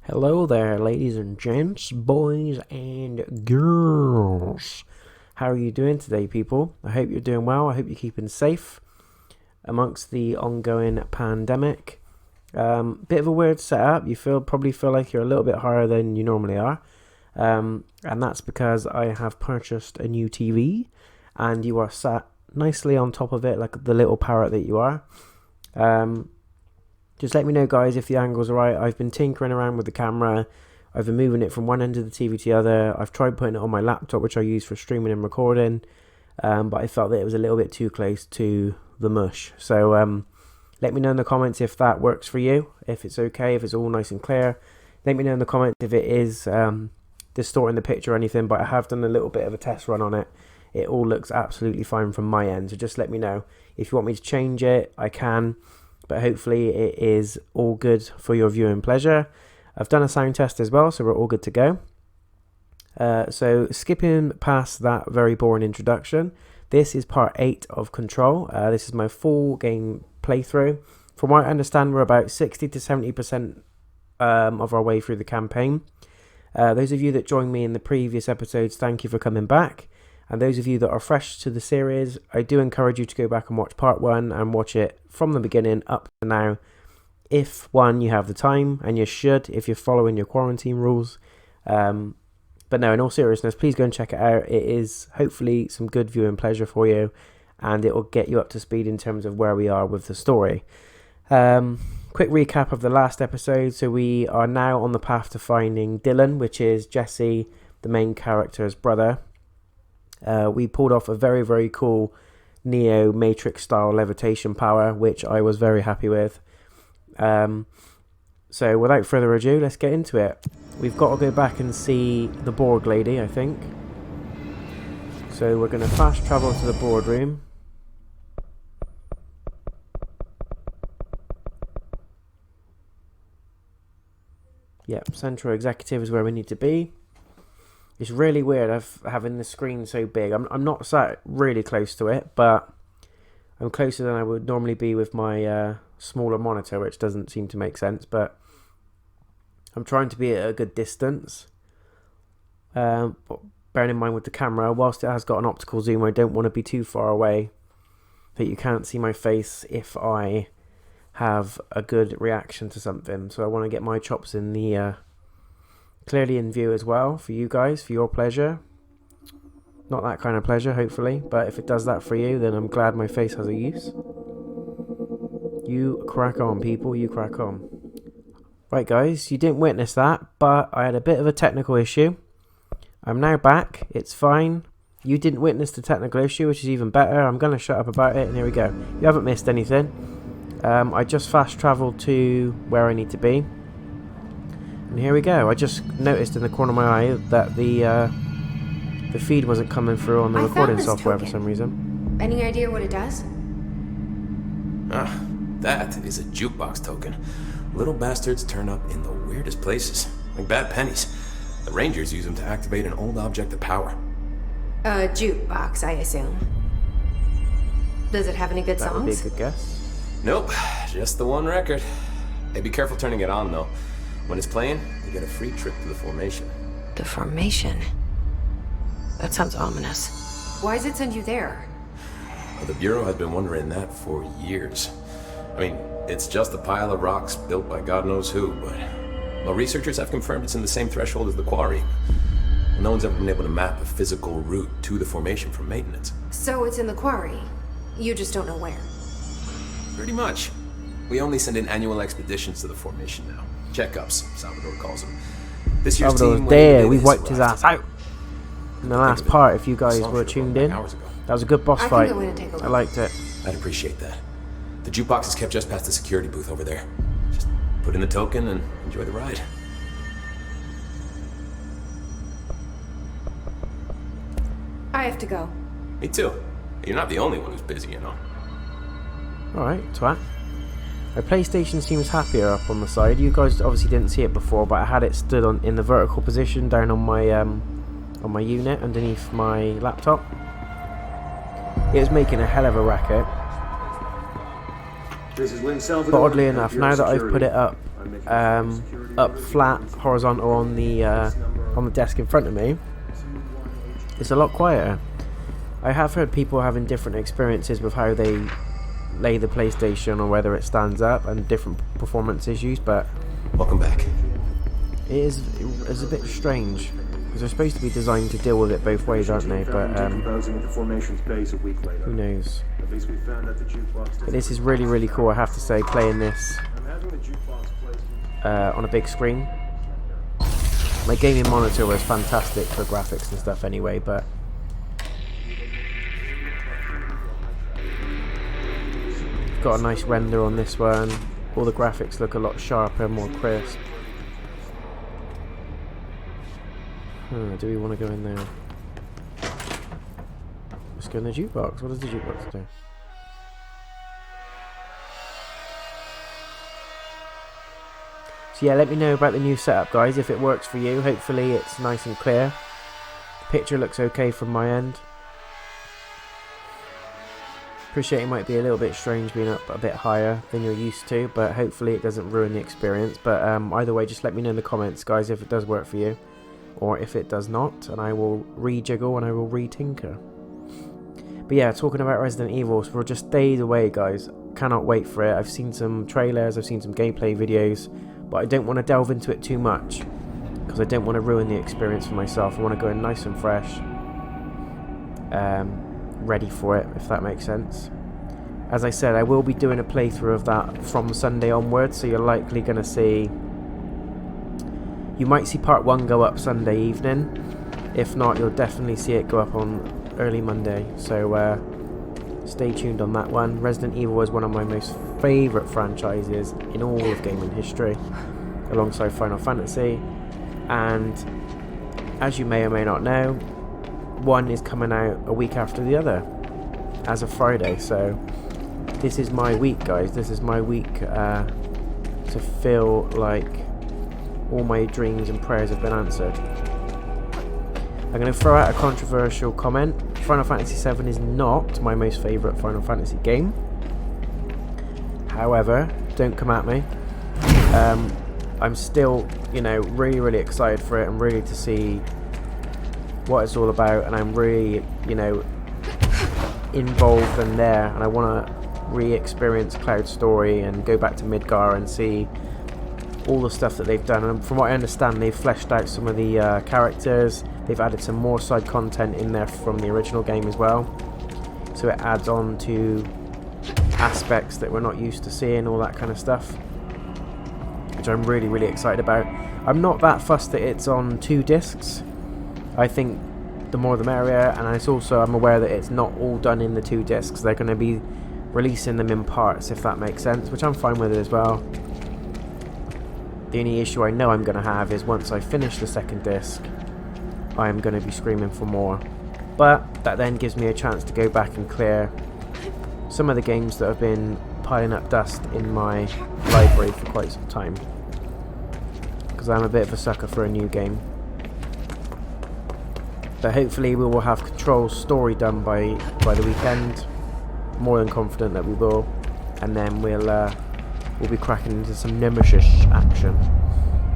Hello there, ladies and gents, boys and girls. How are you doing today, people? I hope you're doing well. I hope you're keeping safe amongst the ongoing pandemic. Bit of a weird setup. You probably feel like you're a little bit higher than you normally are. And that's because I have purchased a new TV and you are sat nicely on top of it like the little parrot that you are. Just let me know, guys, if the angle's alright. I've been tinkering around with the camera. I've been moving it from one end of the TV to the other. I've tried putting it on my laptop, which I use for streaming and recording. But I felt that it was a little bit too close to the mush. So let me know in the comments if that works for you. If it's okay, if it's all nice and clear. Let me know in the comments if it is distorting the picture or anything. But I have done a little bit of a test run on it. It all looks absolutely fine from my end. So just let me know. If you want me to change it, I can. But hopefully it is all good for your viewing pleasure. I've done a sound test as well, so we're all good to go. So skipping past that very boring introduction, this is part 8 of Control. This is my full game playthrough. From what I understand, we're about 60 to 70% of our way through the campaign. Those of you that joined me in the previous episodes, thank you for coming back. And those of you that are fresh to the series, I do encourage you to go back and watch part 1 and watch it from the beginning up to now. If, one, you have the time, and you should if you're following your quarantine rules. But no, in all seriousness, please go and check it out. It is hopefully some good viewing pleasure for you, and it will get you up to speed in terms of where we are with the story. Quick recap of the last episode. So we are now on the path to finding Dylan, which is Jesse, the main character's brother. We pulled off a very, very cool Neo Matrix style levitation power, which I was very happy with. So without further ado, let's get into it. We've got to go back and see the Borg lady, I think. So we're going to fast travel to the boardroom. Yep, Central Executive is where we need to be. It's really weird having the screen so big. I'm not sat really close to it, but I'm closer than I would normally be with my smaller monitor, which doesn't seem to make sense, but I'm trying to be at a good distance. But bearing in mind with the camera, whilst it has got an optical zoom, I don't want to be too far away that you can't see my face if I have a good reaction to something. So I want to get my chops in the clearly in view as well for you guys, for your pleasure. Not that kind of pleasure, hopefully, but if it does that for you, then I'm glad my face has a use. You crack on, people, you crack on. Right, guys, you didn't witness that, but I had a bit of a technical issue. I'm now back, it's fine. You didn't witness the technical issue, which is even better. I'm going to shut up about it, and here we go. You haven't missed anything. I just fast travelled to where I need to be. And here we go. I just noticed in the corner of my eye that the feed wasn't coming through on the recording software for some reason. Any idea what it does? That is a jukebox token. Little bastards turn up in the weirdest places, like bad pennies. The Rangers use them to activate an old object of power. A jukebox, I assume. Does it have any good songs? That would be a good guess. Nope, just the one record. Hey, be careful turning it on, though. When it's playing, you get a free trip to the formation. The formation? That sounds ominous. Why does it send you there? Well, the Bureau has been wondering that for years. I mean, it's just a pile of rocks built by God knows who, but... Well, researchers have confirmed it's in the same threshold as the quarry. No one's ever been able to map a physical route to the formation for maintenance. So it's in the quarry. You just don't know where. Pretty much. We only send in annual expeditions to the formation now. Checkups, Salvador calls them. This year's team there, we wiped his ass out. In the last part, if you guys were tuned in, that was a good boss fight. I liked it. I'd appreciate that. The jukebox is kept just past the security booth over there. Just put in the token and enjoy the ride. I have to go. Me too. You're not the only one who's busy, you know. Alright, twat. My PlayStation seems happier up on the side. You guys obviously didn't see it before, but I had it stood in the vertical position down on my unit underneath my laptop. It was making a hell of a racket. This is Lynn But Salvador. oddly enough, now that I've put it up up flat, horizontal on the desk in front of me, it's a lot quieter. I have heard people having different experiences with how they lay the PlayStation or whether it stands up and different performance issues, but Welcome back. it's a bit strange because they're supposed to be designed to deal with it both ways, aren't they? But who knows? But this is really, really cool, I have to say, playing this on a big screen. My gaming monitor was fantastic for graphics and stuff anyway, but got a nice render on this one. All the graphics look a lot sharper, more crisp. Do we want to go in there? Let's go in the jukebox. What does the jukebox do? So yeah, let me know about the new setup, guys, if it works for you. Hopefully it's nice and clear. The picture looks okay from my end. Appreciate it might be a little bit strange being up a bit higher than you're used to, but hopefully it doesn't ruin the experience. But either way, just let me know in the comments, guys, if it does work for you, or if it does not, and I will rejiggle and I will retinker. But yeah, talking about Resident Evil, so we're just days away, guys. Cannot wait for it. I've seen some trailers, I've seen some gameplay videos, but I don't want to delve into it too much because I don't want to ruin the experience for myself. I want to go in nice and fresh, ready for it, if that makes sense. As I said, I will be doing a playthrough of that from Sunday onwards, so you're likely going to see, you might see part 1 go up Sunday evening. If not, you'll definitely see it go up on early Monday, so stay tuned on that one. Resident Evil is one of my most favourite franchises in all of gaming history, alongside Final Fantasy, and as you may or may not know, one is coming out a week after the other as of Friday, so this is my week, guys. This is my week to feel like all my dreams and prayers have been answered. I'm going to throw out a controversial comment. Final Fantasy VII is not my most favourite Final Fantasy game. However, don't come at me. I'm still, you know, really, really excited for it. I'm really to see what it's all about, and I'm really, you know, involved and there, and I want to re-experience Cloud's story and go back to Midgar and see all the stuff that they've done. And from what I understand, they've fleshed out some of the characters. They've added some more side content in there from the original game as well, so it adds on to aspects that we're not used to seeing, all that kind of stuff, which I'm really, really excited about. I'm not that fussed that it's on 2 discs. I think the more the merrier, and it's also, I'm aware that it's not all done in the 2 discs. They're going to be releasing them in parts, if that makes sense, which I'm fine with as well. The only issue I know I'm going to have is once I finish the 2nd disc, I am going to be screaming for more. But that then gives me a chance to go back and clear some of the games that have been piling up dust in my library for quite some time, because I'm a bit of a sucker for a new game. But hopefully we will have Control's story done by the weekend. More than confident that we will, and then we'll be cracking into some Nemesis action.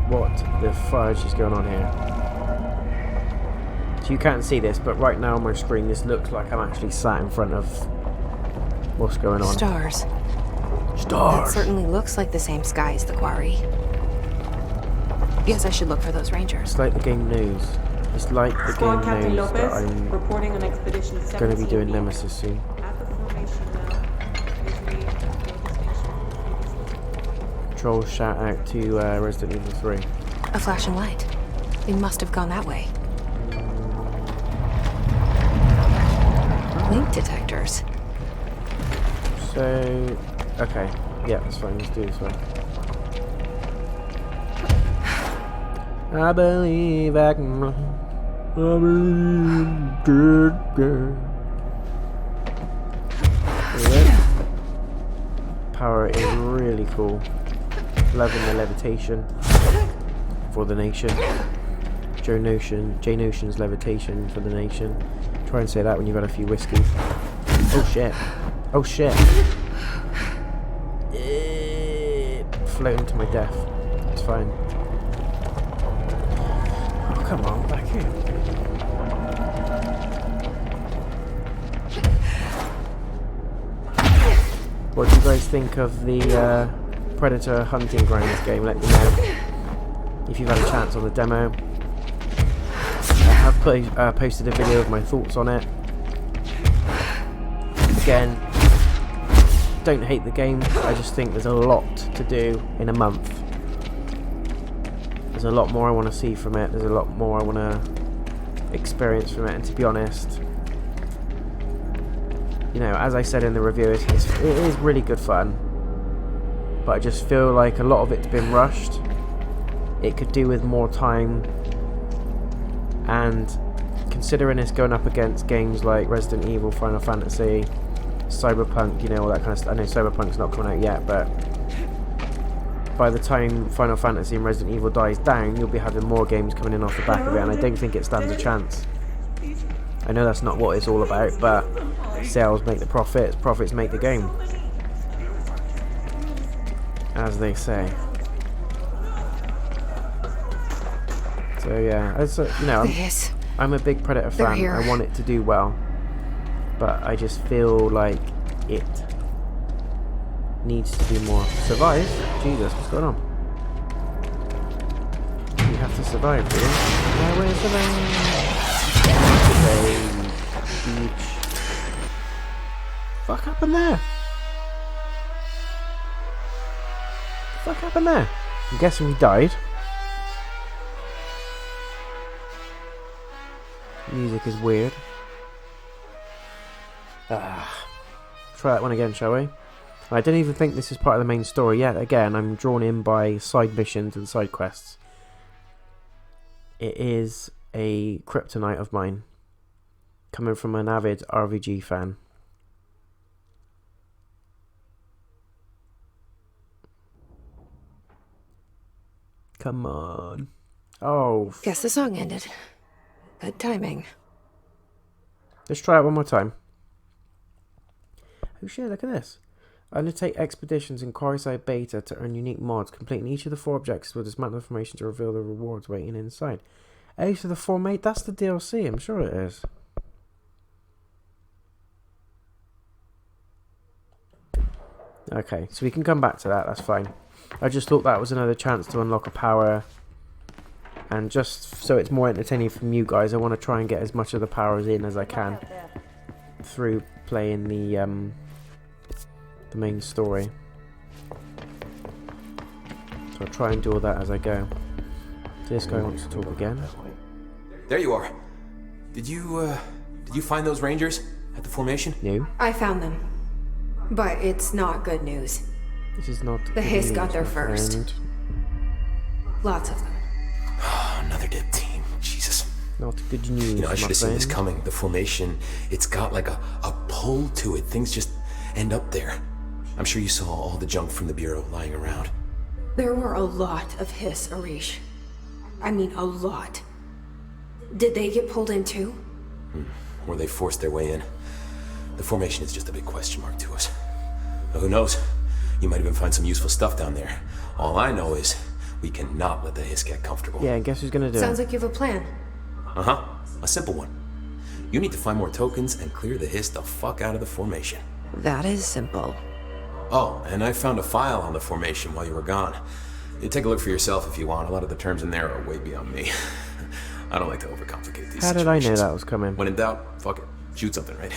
What the fudge is going on here? So you can't see this, but right now on my screen this looks like I'm actually sat in front of what's going on. Stars. Stars! It certainly looks like the same sky as the quarry. Guess I should look for those rangers. It's like the game knows. It's like the Squad game Captain knows that Lopez, I'm reporting on Expedition going to be 17B. doing Nemesis soon. At the formation now. Control shout out to Resident Evil 3. A flashing light. They must have gone that way. Link detectors. So, okay, yeah, that's fine. Let's do this one. I believe I can. I believe good girl. Power is really cool. Loving the levitation for the nation. JayNotion's levitation for the nation. Try and say that when you've had a few whiskeys. Oh shit. Oh shit. Floating to my death. fine. Oh, come on, back in. What do you guys think of the Predator hunting grounds game? Let me know if you've had a chance on the demo. I have posted a video of my thoughts on it. Again, don't hate the game, I just think there's a lot to do in a month. There's a lot more I want to see from it, there's a lot more I want to experience from it, and to be honest, you know, as I said in the review, it is really good fun, but I just feel like a lot of it's been rushed. It could do with more time, and considering it's going up against games like Resident Evil, Final Fantasy, Cyberpunk, you know, all that kind of stuff. I know Cyberpunk's not coming out yet, but by the time Final Fantasy and Resident Evil dies down, you'll be having more games coming in off the back of it, and I don't think it stands a chance. I know that's not what it's all about, but sales make the profits, profits make the game, as they say. So yeah, you know, I'm a big Predator fan. I want it to do well, but I just feel like it needs to do more. Survive? Jesus, what's going on? You have to survive, do you? No, where's the beach? Fuck happened there? Fuck happened there? I'm guessing we died. Music is weird. Try that one again, shall we? I don't even think this is part of the main story yet. Again, I'm drawn in by side missions and side quests. It is a kryptonite of mine, coming from an avid RVG fan. Come on. Oh. Guess the song ended. Good timing. Let's try it one more time. Oh shit, look at this. Undertake expeditions in Quarry-side Beta to earn unique mods. Completing each of the 4 objectives will dismantle information to reveal the rewards waiting inside. Ace of the 4 mate, that's the DLC, I'm sure it is. Okay, so we can come back to that, that's fine. I just thought that was another chance to unlock a power. And just so it's more entertaining from you guys, I want to try and get as much of the powers in as I can through playing the main story. So I'll try and do all that as I go. So this guy wants to talk again. There you are. Did you find those Rangers at the formation? No. I found them. But it's not good news. This is not The Hiss got there friend. first. Lots of them. Another dead team. Jesus. Not good news. You know, I should have seen this friend. coming. The formation, it's got like a pull to it. Things just end up there. I'm sure you saw all the junk from the Bureau lying around. There were a lot of Hiss, Arish. I mean, a lot. Did they get pulled in too? Or they forced their way in. The formation is just a big question mark to us. Now, who knows? You might even find some useful stuff down there. All I know is we cannot let the Hiss get comfortable. Yeah, and guess who's gonna do Sounds it? like you have a plan. Uh-huh. A simple one. You need to find more tokens and clear the Hiss the fuck out of the formation. That is simple. Oh, and I found a file on the formation while you were gone. You take a look for yourself if you want. A lot of the terms in there are way beyond me. I don't like to overcomplicate these How did I know situations. that was coming? When in doubt, fuck it. Shoot something, right?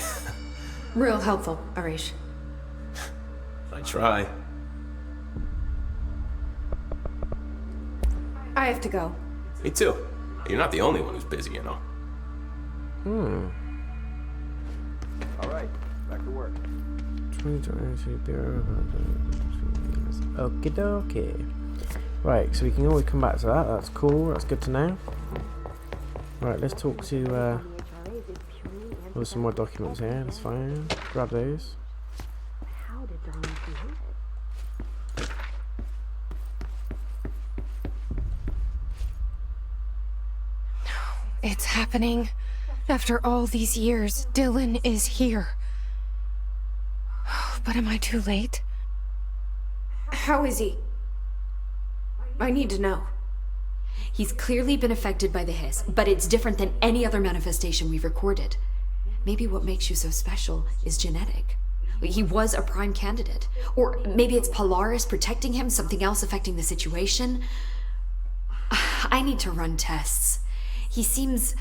Real helpful, Arish. I try. I have to go. Me too. You're not the only one who's busy, you know. Alright, back to work. Okie dokie. Right, so we can always come back to that. That's cool. That's good to know. Right, let's talk to. There's some more documents here. That's fine. Grab those. It's happening. After all these years, Dylan is here. But am I too late? How is he? I need to know. He's clearly been affected by the hiss, but it's different than any other manifestation we've recorded. Maybe what makes you so special is genetic. He was a prime candidate. Or maybe it's Polaris protecting him, something else affecting the situation. I need to run tests. He seems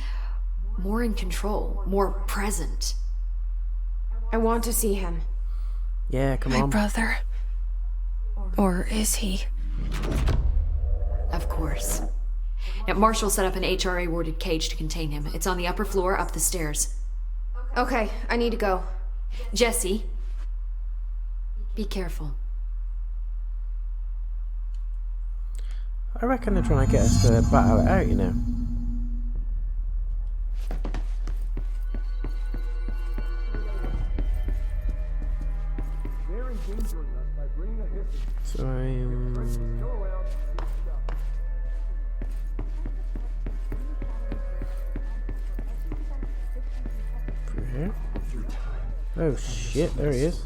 more in control, more present. I want to see him. Yeah, come My on. brother. Or is he? Of course. Now, Marshall set up an HRA-warded cage to contain him. It's on the upper floor, up the stairs. Okay, I need to go. Jesse, be careful. I reckon they're trying to get us to battle it out, you know. So through here. Oh shit, there he is.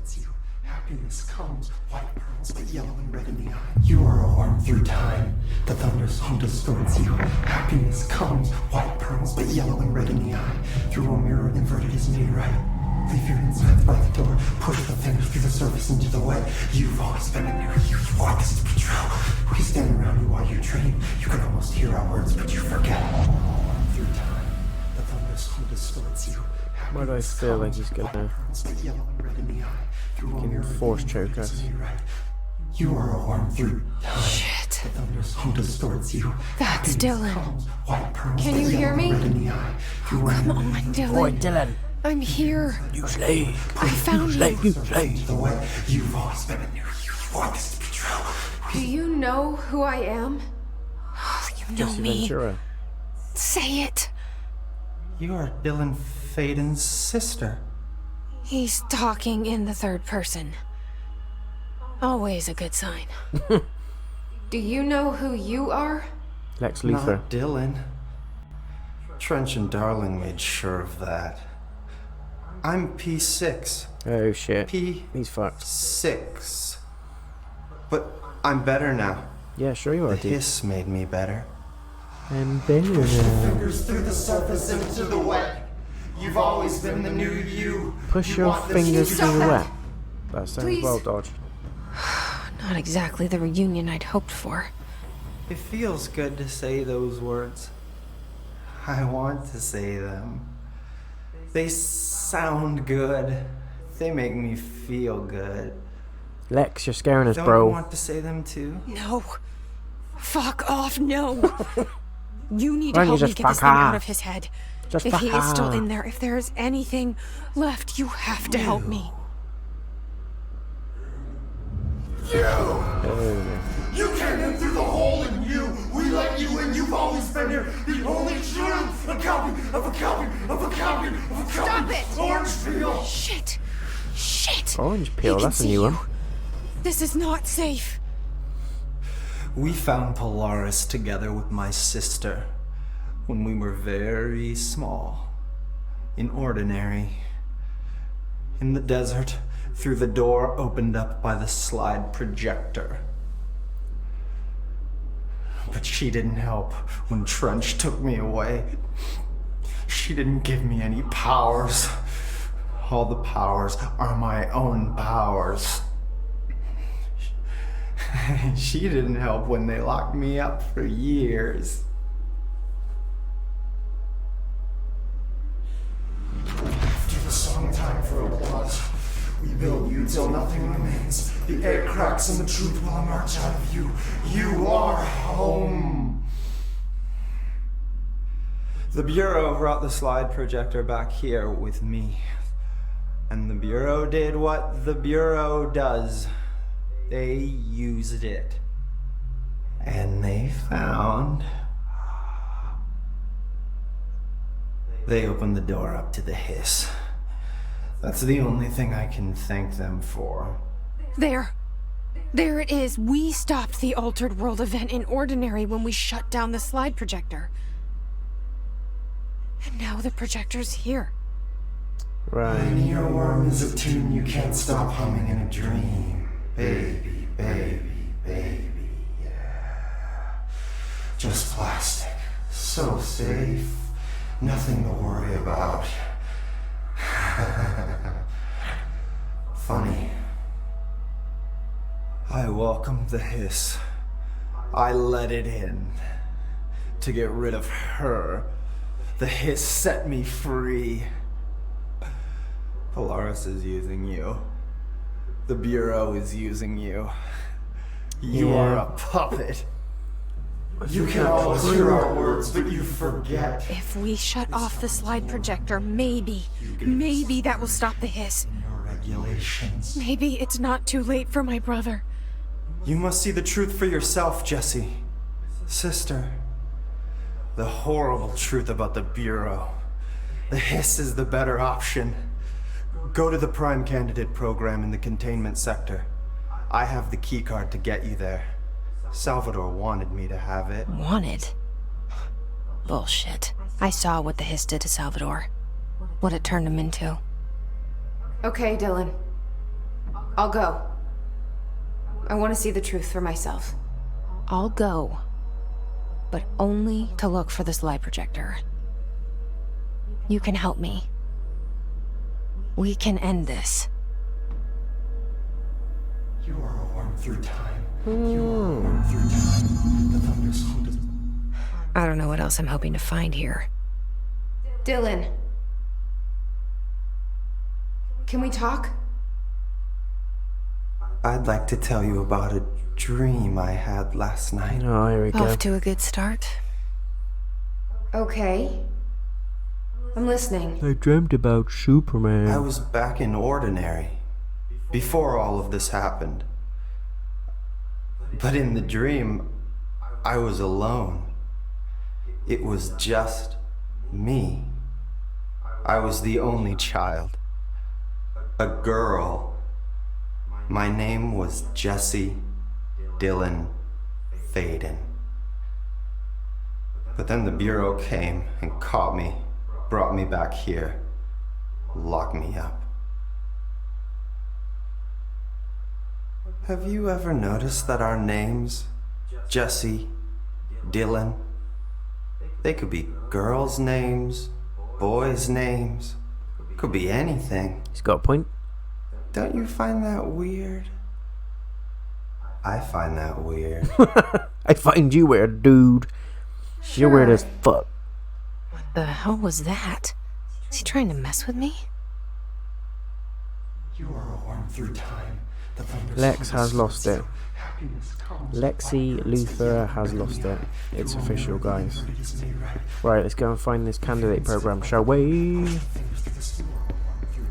Happiness comes, white pearls, but yellow and red in the eye. You are a worm through time. The thunder's home distorts you. Happiness comes, white pearls, but yellow and red in the eye. Through a mirror inverted is made right. Leave your insides by the door. Push the fingers through the surface into the way. You've always been in there. You want this to be true. We stand around you while you dream. You can almost hear our words, but you forget. Through time, the thunder's home distorts you. Why do I feel like he's gonna fucking force choke us? You are a worm through time. Shit. The thunder's home distorts you. That's Dylan. Can you hear me? Come on, Dylan. Boy, Dylan. I'm here. You slay. I found you. You slay. You've always been in there. You want this to be true. Do you know who I am? You know Jesse me. Ventura. Say it. You are Dylan Faden's sister. He's talking in the third person. Always a good sign. Do you know who you are? Lex Luthor. Not Dylan. Trench and Darling made sure of that. I'm P6. Oh shit. P6. He's fucked. But I'm better now. Yeah, sure you are, The dude. hiss made me better. I'm better now. Fingers through the surface into the wet. You've always been the new you. Push your fingers through the wet. That sounds Please. well dodged. Not exactly the reunion I'd hoped for. It feels good to say those words. I want to say them. They sound good. They make me feel good. Lex, you're scaring us, Don't bro. you want to say them too? No. Fuck off, no. You need Why to don't you help me just get this fuck thing out off? of his head. Just If fuck he is still off. in there, if there is anything left, you have to help me. You came in through the hole in you. We let you in. You've always been here. The only true. A copy of a copy of a copy of a copy. Stop it! Orange peel. Shit. Shit. Orange peel, He can that's a see new you. one. This is not safe. We found Polaris together with my sister when we were very small, in Ordinary, in the desert, through the door opened up by the slide projector. But she didn't help when Trench took me away. She didn't give me any powers. All the powers are my own powers. She didn't help when they locked me up for years. After the song time for applause, we build you till nothing remains. The air cracks and the truth will emerge out of you. You are home. The Bureau brought the slide projector back here with me. And the Bureau did what the Bureau does. They used it. And they found... They opened the door up to the hiss. That's the only thing I can thank them for. There. There it is. We stopped the Altered World event in Ordinary when we shut down the slide projector. And now the projector's here. Right. An earworm is a tune you can't stop humming in a dream. Baby, baby, baby, yeah. Just plastic. So safe. Nothing to worry about. Funny. I welcomed the hiss. I let it in. To get rid of her. The hiss set me free. Polaris is using you. The Bureau is using you. You are a puppet. You can always hear our words, but you forget. If we shut off the slide projector, maybe that will stop the hiss. Your regulations. Maybe it's not too late for my brother. You must see the truth for yourself, Jesse. Sister. The horrible truth about the Bureau. The hiss is the better option. Go to the Prime Candidate program in the containment sector. I have the keycard to get you there. Salvador wanted me to have it. Wanted? Bullshit. I saw what the hiss did to Salvador. What it turned him into. Okay, Dylan. I'll go. I want to see the truth for myself. I'll go. But only to look for the slide projector. You can help me. We can end this. You are a worm through time. You are a worm through time. The thunderstorm does... I don't know what else I'm hoping to find here. Dylan. Can we talk? I'd like to tell you about a dream I had last night. Oh, here we go. Off to a good start. Okay. I'm listening. I dreamt about Superman. I was back in Ordinary before all of this happened. But in the dream, I was alone. It was just me. I was the only child. A girl. My name was Jesse Dylan Faden. But then the Bureau came and caught me, brought me back here, locked me up. Have you ever noticed that our names, Jesse, Dylan, they could be girls' names, boys' names, could be anything. He's got a point. Don't you find that weird? I find that weird. I find you weird, dude. You're weird as fuck. What the hell was that? Is he trying to mess with me? You are a worm through time. Lex has lost it. Lexi Luthor has lost it. It's official, guys. Right, let's go and find this candidate program, shall we?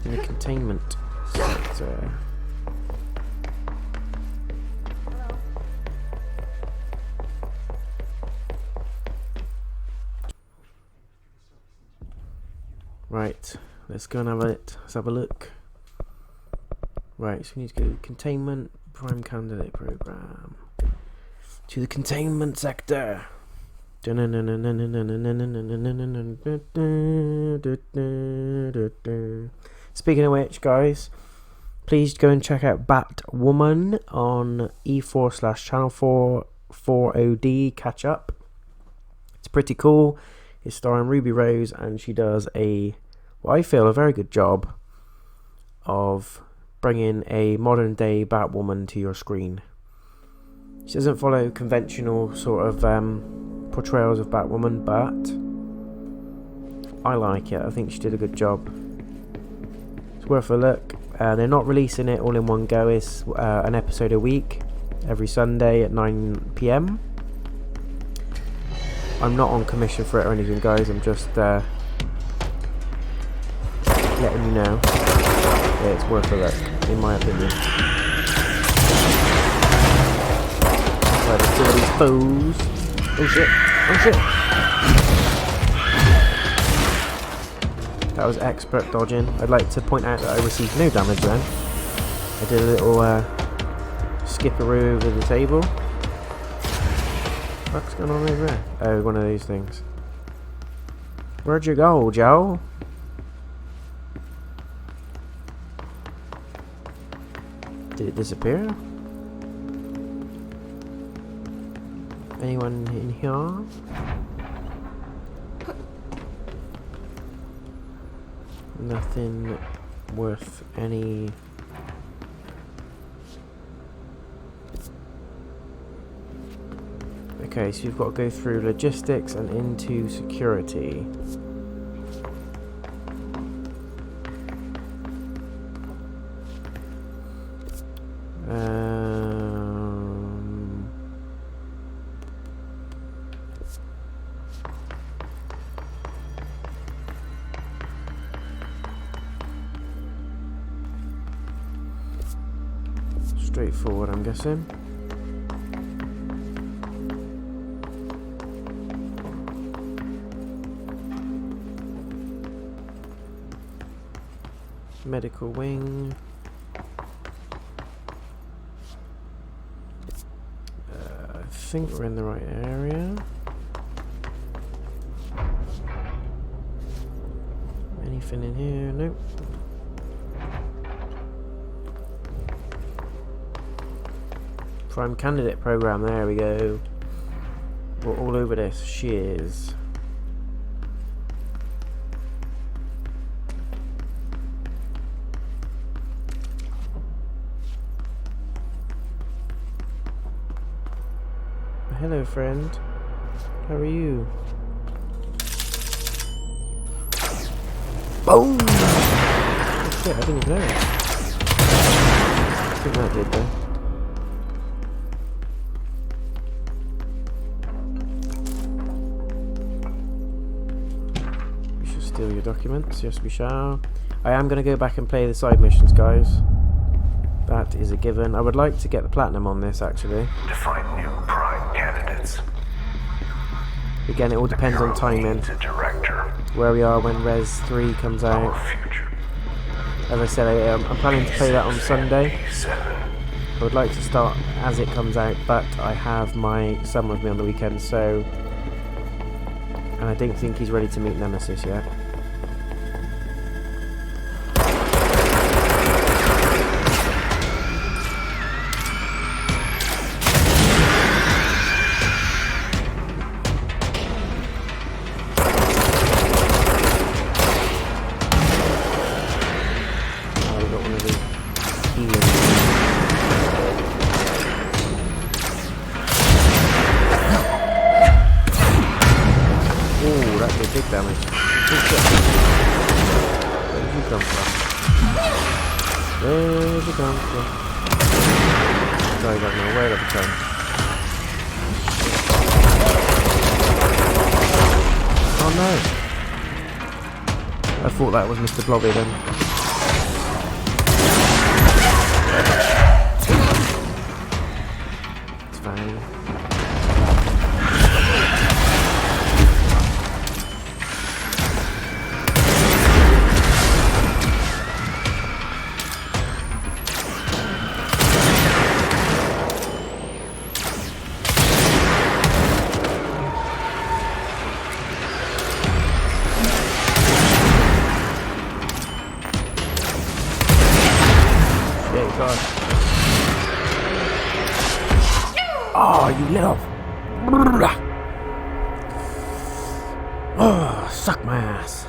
In the containment sector. Right, let's go and have it. Let's have a look. Right, so we need to go to containment, prime candidate program. To the containment sector. Speaking of which, guys, please go and check out Batwoman on E4/Channel 4 4OD catch up. It's pretty cool. It's starring Ruby Rose, and she does what I feel a very good job of bringing a modern day Batwoman to your screen. She doesn't follow conventional sort of portrayals of Batwoman, but I like it. I think she did a good job. It's worth a look. They're not releasing it all in one go. It's an episode a week, every Sunday at 9 PM. I'm not on commission for it or anything, guys. I'm just letting you know. Yeah, it's worth a look, in my opinion. Right, let's do all these foes. Oh shit! Oh shit! That was expert dodging. I'd like to point out that I received no damage then. I did a little skipperoo over the table. What's going on over there? Oh, one of these things. Where'd you go, Joe? Did it disappear? Anyone in here? Nothing worth any. Okay, so you've got to go through logistics and into security. Straightforward, I'm guessing. Medical wing. I think we're in the right area. Anything in here? Nope. Prime candidate program, there we go. We're all over this. Cheers. Hello, friend. How are you? Boom! Oh, shit, I didn't even know. I think that did though. We should steal your documents. Yes, we shall. I am going to go back and play the side missions, guys. That is a given. I would like to get the platinum on this, actually. Define new prime candidates. Again, it all depends on timing. Where we are when Res 3 comes out. As I said, I'm planning to play that on Sunday. I would like to start as it comes out, but I have my son with me on the weekend, so... And I don't think he's ready to meet Nemesis yet. Big damage. Where did you come from? Where did you come from? Sorry, I don't know where to come. Oh no! I thought that was Mr. Blobby then. It's fine. Oh, you little... Oh, suck my ass.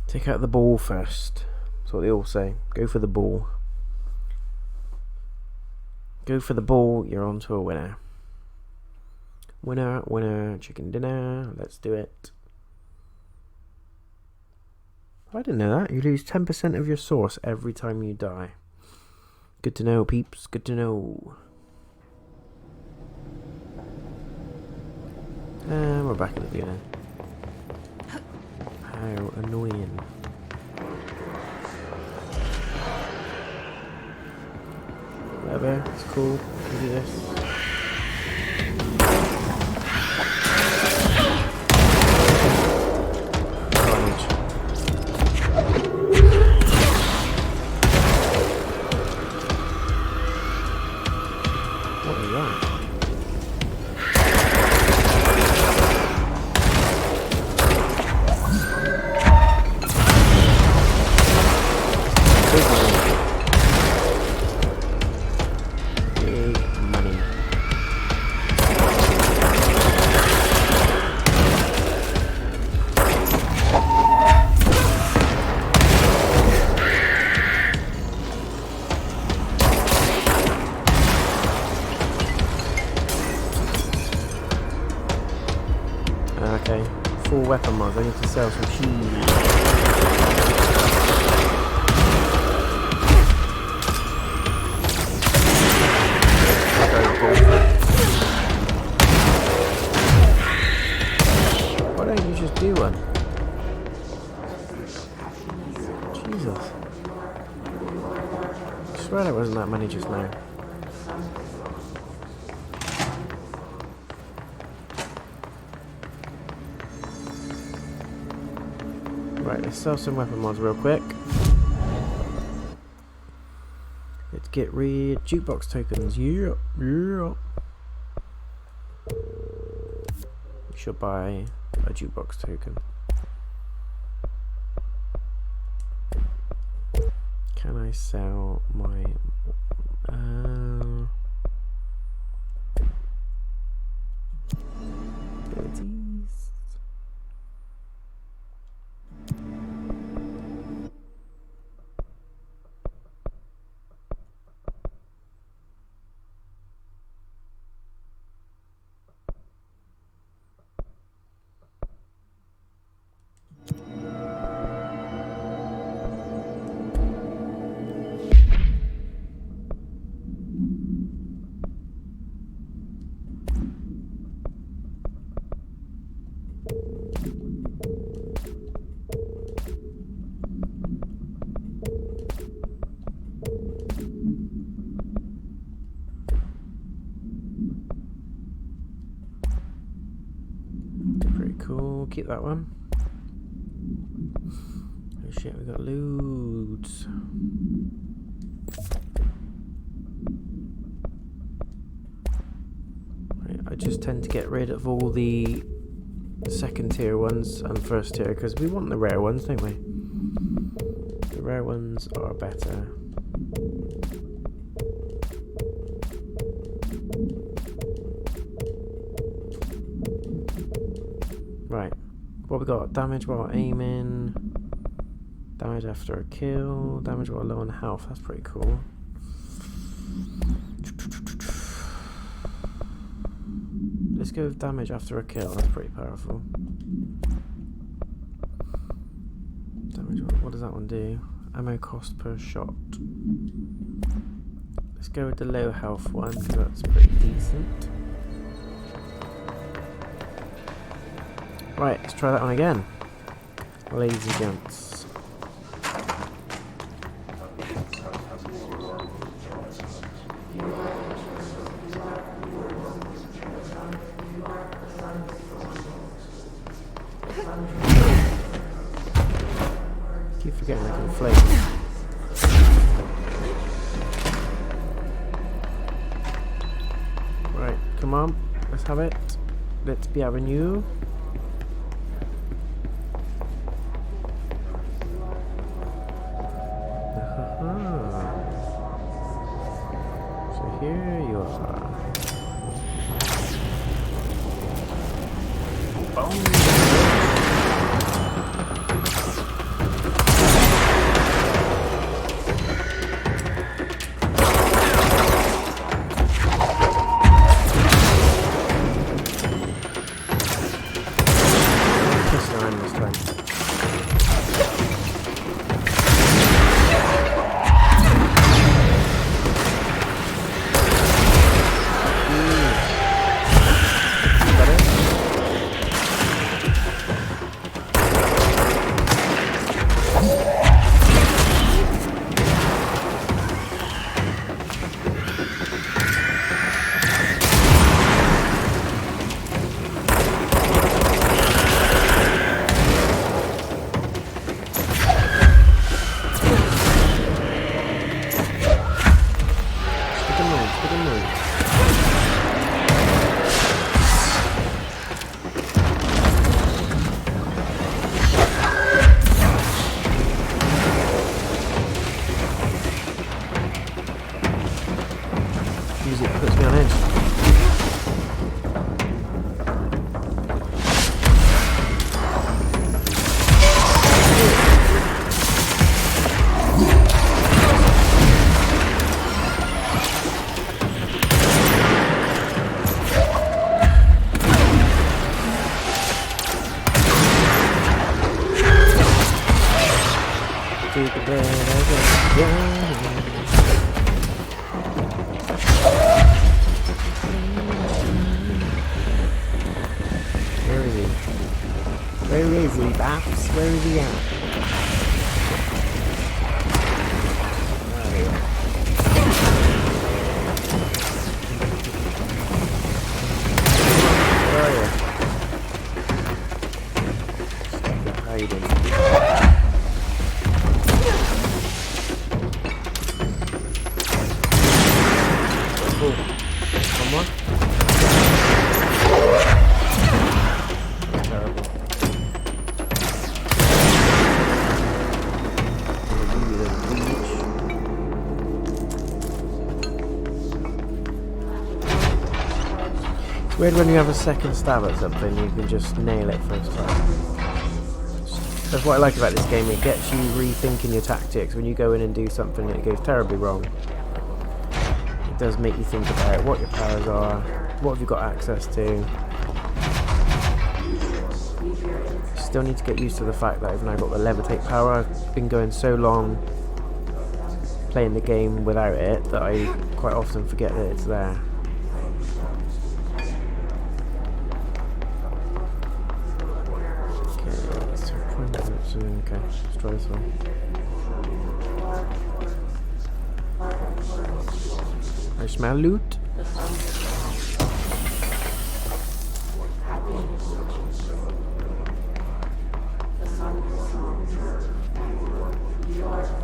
Take out the ball first. That's what they all say. Go for the ball. Go for the ball, you're on to a winner. Winner, winner, chicken dinner. Let's do it. I didn't know that. You lose 10% of your source every time you die. Good to know, peeps. Good to know. And we're back at the beginning. How annoying. Whatever, it's cool. We'll do this. Okay. 4 weapon mods. I need to sell some cheese. Why don't you just do one? Jesus. I swear there wasn't that many just now. Right, let's sell some weapon mods real quick. Let's get rid jukebox tokens. Yeah, yeah. You should buy a jukebox token. Can I sell my abilities? Cool, keep that one. Oh shit, we got loads. Right, I just tend to get rid of all the second tier ones and first tier because we want the rare ones, don't we? The rare ones are better. Right, what we got? Damage while aiming, damage after a kill, damage while low on health. That's pretty cool. Let's go with damage after a kill. That's pretty powerful. Damage. What does that one do? Ammo cost per shot. Let's go with the low health one because that's pretty decent. Right, let's try that one again. Ladies and gents. Keep forgetting I can flame. Right, come on, let's have it. Let's be having you. Here you are. to the bed again. Where is he? Where is he, Baps? Where is he at? Where are you? Stop hiding. Oh, someone? Terrible. It's weird when you have a second stab at something, you can just nail it first time. That's what I like about this game, it gets you rethinking your tactics. When you go in and do something and it goes terribly wrong, it does make you think about what your powers are, what have you got access to. Still need to get used to the fact that I've now got the levitate power. I've been going so long playing the game without it that I quite often forget that it's there. Okay, let's try this one. I smell loot.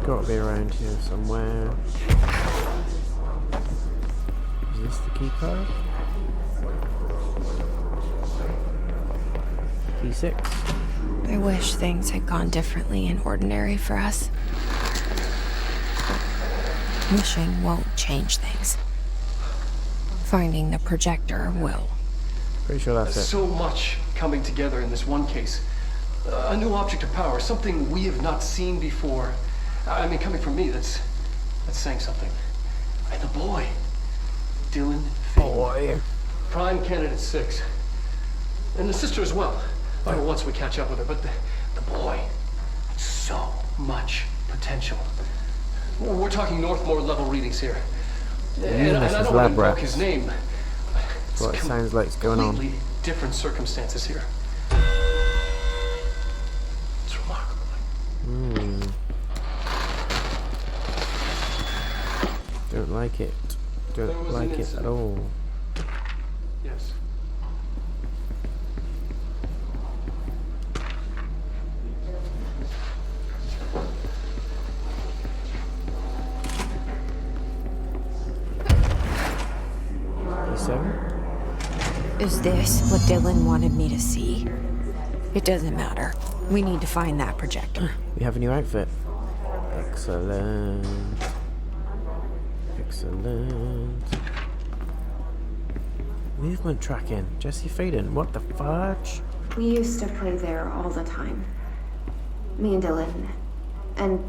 Gotta be around here somewhere. Is this the key card? Key 6. I wish things had gone differently in Ordinary for us. Wishing won't change things. Finding the projector will. Pretty sure that's it. So much coming together in this one case. A new object of power, something we have not seen before. I mean, coming from me, that's saying something. And the boy, Dylan Finn. Boy. Prime candidate 6. And the sister as well. Once we catch up with her, but the boy, so much potential. We're talking Northmore level readings here. And I don't want to invoke his name. That's what it sounds like is going on. Completely different circumstances here. It's remarkable. Don't like it. Don't like it at all. Yes. Is this what Dylan wanted me to see? It doesn't matter. We need to find that projector. We have a new outfit. Excellent. Excellent. Movement tracking. Jesse Faden. What the fudge? We used to play there all the time. Me and Dylan. And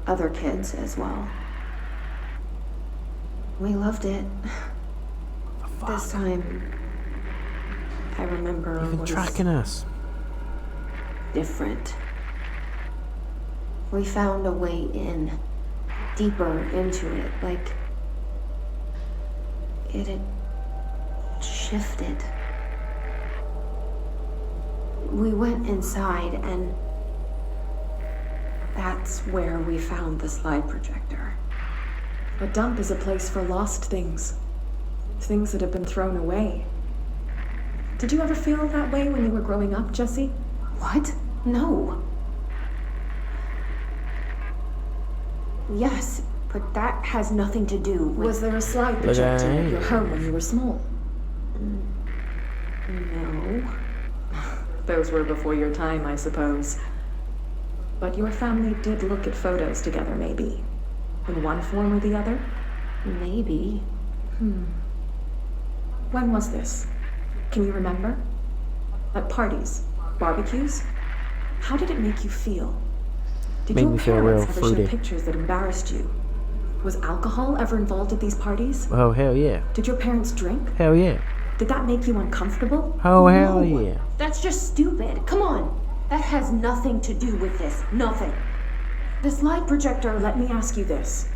other kids as well. We loved it. This time, I remember You've been was tracking us. different. We found a way in, deeper into it, like it had shifted. We went inside, and that's where we found the slide projector. A dump is a place for lost things. Things that have been thrown away. Did you ever feel that way when you were growing up, Jesse? What? No. Yes, but that has nothing to do with... Was there a slide projector at your home when you were small? No. Those were before your time, I suppose. But your family did look at photos together, maybe. In one form or the other? Maybe. When was this? Can you remember? At parties? Barbecues? How did it make you feel? Did Made your me feel parents real ever fruity. show pictures that embarrassed you? Was alcohol ever involved at these parties? Oh, hell yeah. Did your parents drink? Hell yeah. Did that make you uncomfortable? Oh, hell No. yeah. That's just stupid. Come on. That has nothing to do with this. Nothing. This light projector, let me ask you this.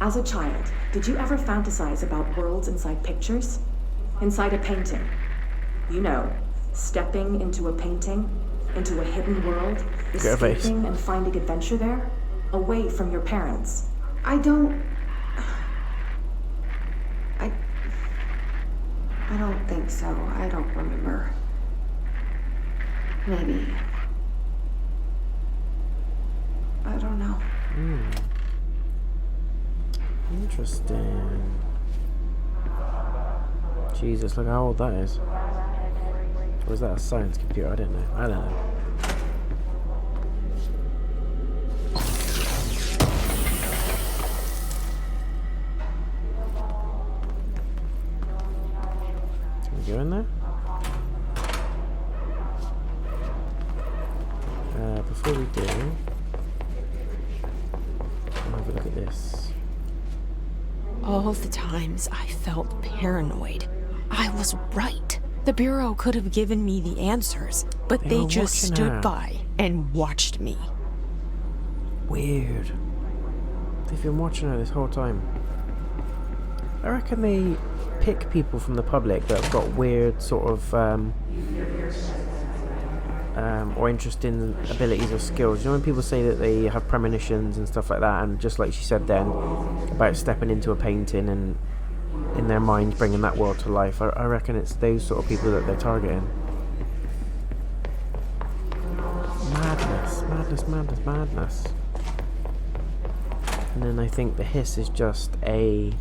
As a child, did you ever fantasize about worlds inside pictures? Inside a painting? You know, stepping into a painting, into a hidden world, escaping and finding adventure there, away from your parents. I don't think so. I don't remember. Maybe. I don't know. Interesting. Jesus, look how old that is. Or is that a science computer? I don't know. I don't know. Can we go in there? Before we do, I'll have a look at this. All the times I felt paranoid, I was right. The Bureau could have given me the answers, but they just stood by and watched me. Weird. They've been watching her this whole time. I reckon they pick people from the public that have got weird sort of or interesting abilities or skills. You know when people say that they have premonitions and stuff like that, and just like she said then about stepping into a painting and in their mind bringing that world to life, I reckon it's those sort of people that they're targeting. Madness, madness, madness, madness. And then I think the hiss is just a...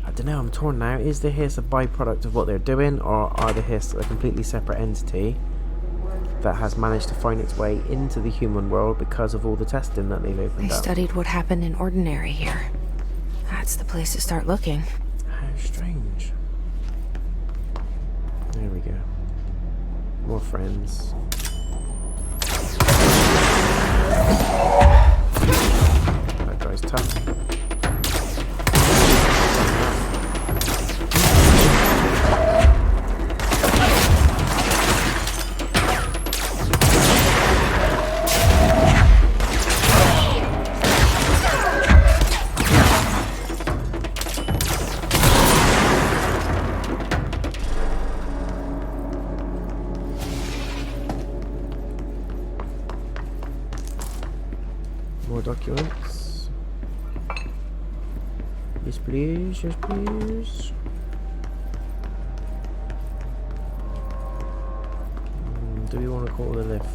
I don't know, I'm torn now. Is the hiss a byproduct of what they're doing, or are the hiss a completely separate entity that has managed to find its way into the human world because of all the testing that they've opened They up? studied what happened in Ordinary here. That's the place to start looking. How strange. There we go. More friends. That guy's tough. More documents. Yes, please. Yes, please. Do we want to call the lift?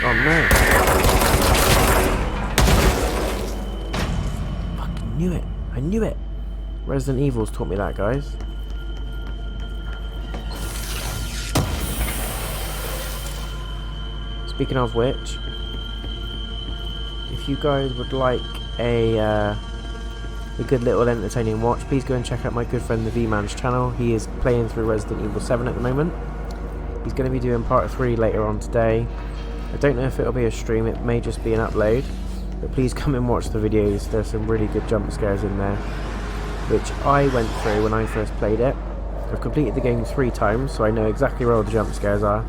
Oh no! Fucking knew it! I knew it! Resident Evil's taught me that, guys. Speaking of which, if you guys would like a good little entertaining watch, please go and check out my good friend the V-Man's channel. He is playing through Resident Evil 7 at the moment. He's going to be doing part 3 later on today. I don't know if it'll be a stream, it may just be an upload, but please come and watch the videos. There's some really good jump scares in there, which I went through when I first played it. I've completed the game 3 times, so I know exactly where all the jump scares are.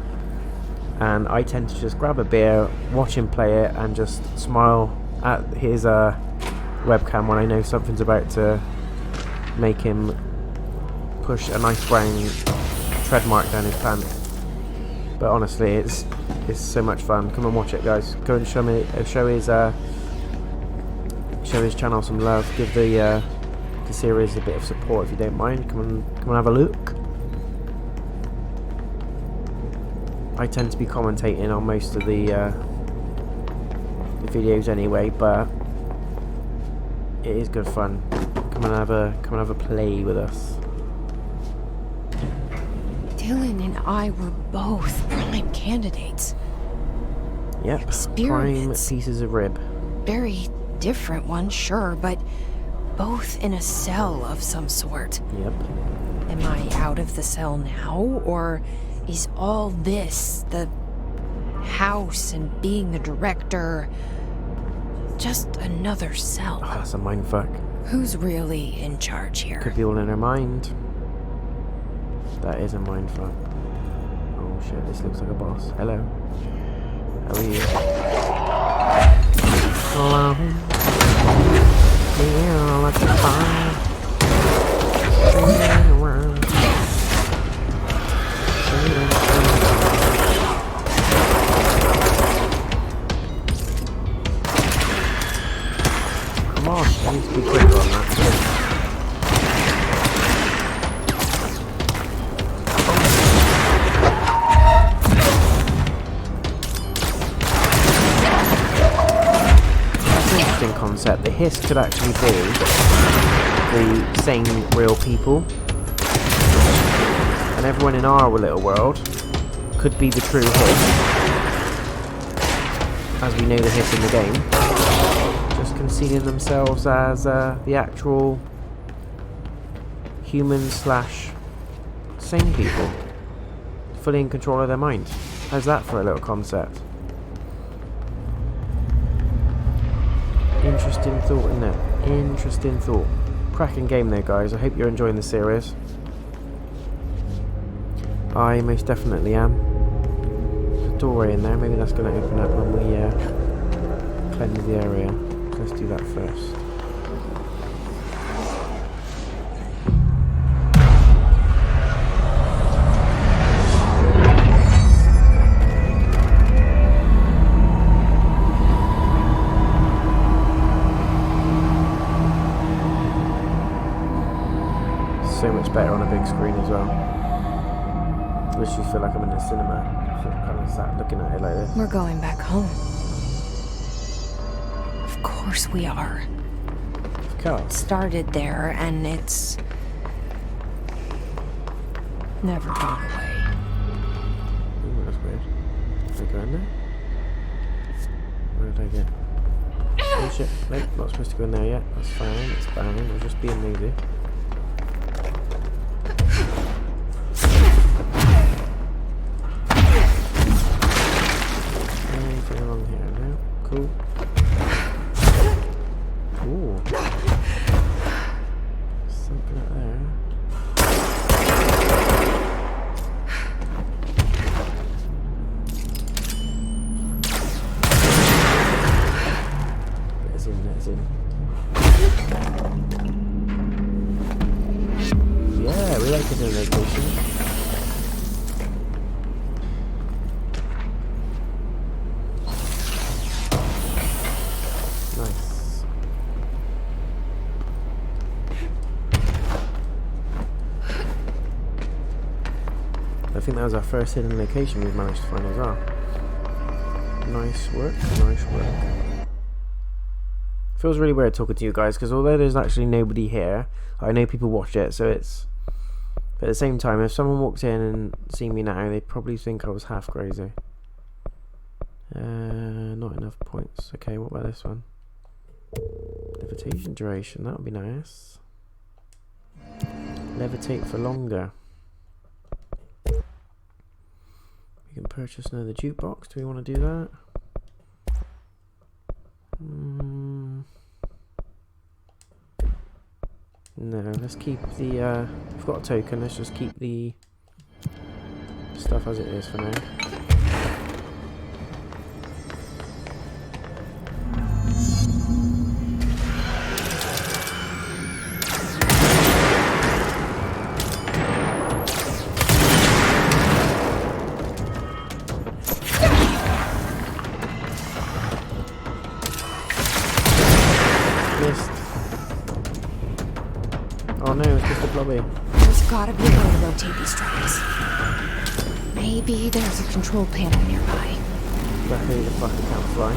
And I tend to just grab a beer, watch him play it, and just smile at his webcam when I know something's about to make him push a nice brown tread mark down his pants. But honestly, it's so much fun. Come and watch it, guys. Go and show his channel some love. Give the series a bit of support if you don't mind. Come and have a look. I tend to be commentating on most of the videos anyway, but it is good fun. Come and have a play with us. Dylan and I were both prime candidates. Yep, prime pieces of rib. Very different ones, sure, but both in a cell of some sort. Yep. Am I out of the cell now, or is all this, the house and being the director, just another cell? Oh, that's a mindfuck. Who's really in charge here? Could be all in her mind. That is a mindfuck. Oh shit, this looks like a boss. Hello. How are you? Hello. Yeah, like a fire. Spinning around. Come on, I need to be quicker on that. Concept. The hiss could actually be the same real people, and everyone in our little world could be the true hiss, as we know the hiss in the game, just concealing themselves as the actual human / sane people, fully in control of their mind. How's that for a little concept? Interesting thought, isn't it? Interesting thought. Cracking game there, guys. I hope you're enjoying the series. I most definitely am. There's a doorway in there. Maybe that's going to open up when we cleanse the area. So let's do that first. So much better on a big screen as well. I literally feel like I'm in a cinema. I feel kind of sat looking at it like this. We're going back home. Of course we are. Of course. Started there, and it's never gone away. Ooh, that's weird. Did I go in there? Where did I get? Oh shit, nope, not supposed to go in there yet. That's fine, it's fine. I was just being nosy. Anything along here now? Cool. Ooh. Something up there. That's in. Yeah, we like it in location. Nice. I think that was our first hidden location we've managed to find as well. Nice work, nice work. Feels really weird talking to you guys because although there's actually nobody here, I know people watch it, so it's. But at the same time, if someone walked in and seen me now, they'd probably think I was half crazy. Not enough points. Okay, what about this one? Levitation duration, that would be nice. Levitate for longer. We can purchase another jukebox. Do we want to do that? No, let's keep the, we've got a token, let's just keep the stuff as it is for now. Oh no, it's just a blobby. There's gotta be a way to rotate these tracks. Maybe there's a control panel nearby. Luckily the fucker can't fly.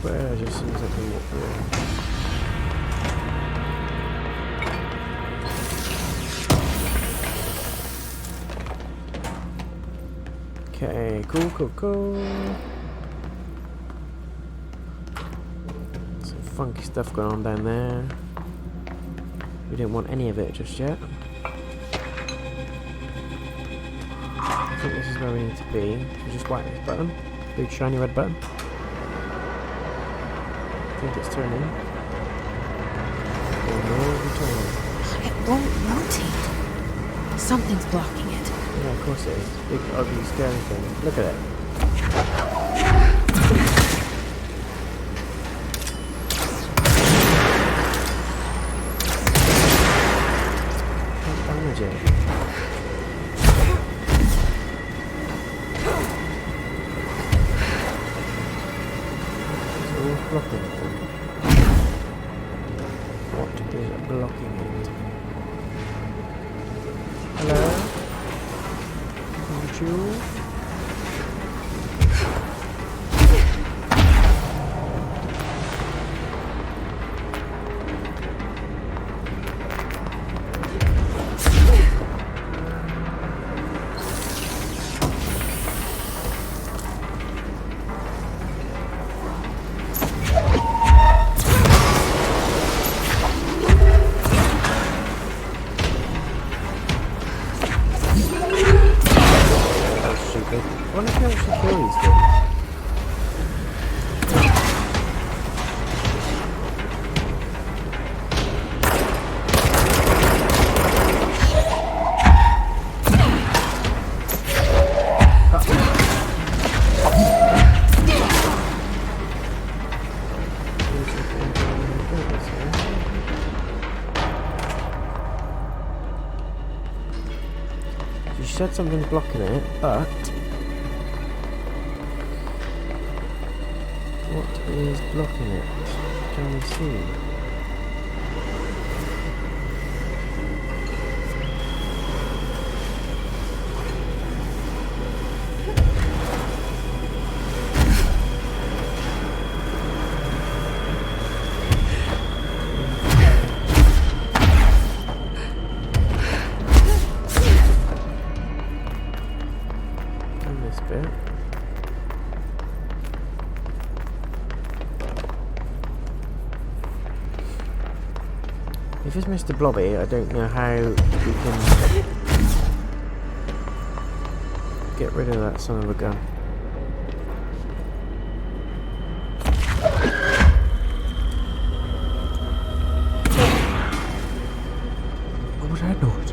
It just seems like the Okay, cool. Some funky stuff going on down there. We didn't want any of it just yet. I think this is where we need to be. Should we just whack this button? Big shiny red button. I think it's turning. Oh no, it's turning. It won't rotate. Something's blocking it. Yeah, of course it is. Big, ugly, scary thing. Look at it. Can't damage it. It's all blocking it. What is blocking it? Hello? You? I wonder if you actually kill these things. You said something's blocking it, but what is blocking it? Can we see? And this bit. If it's Mr. Blobby, I don't know how we can get rid of that son of a gun. What was that noise?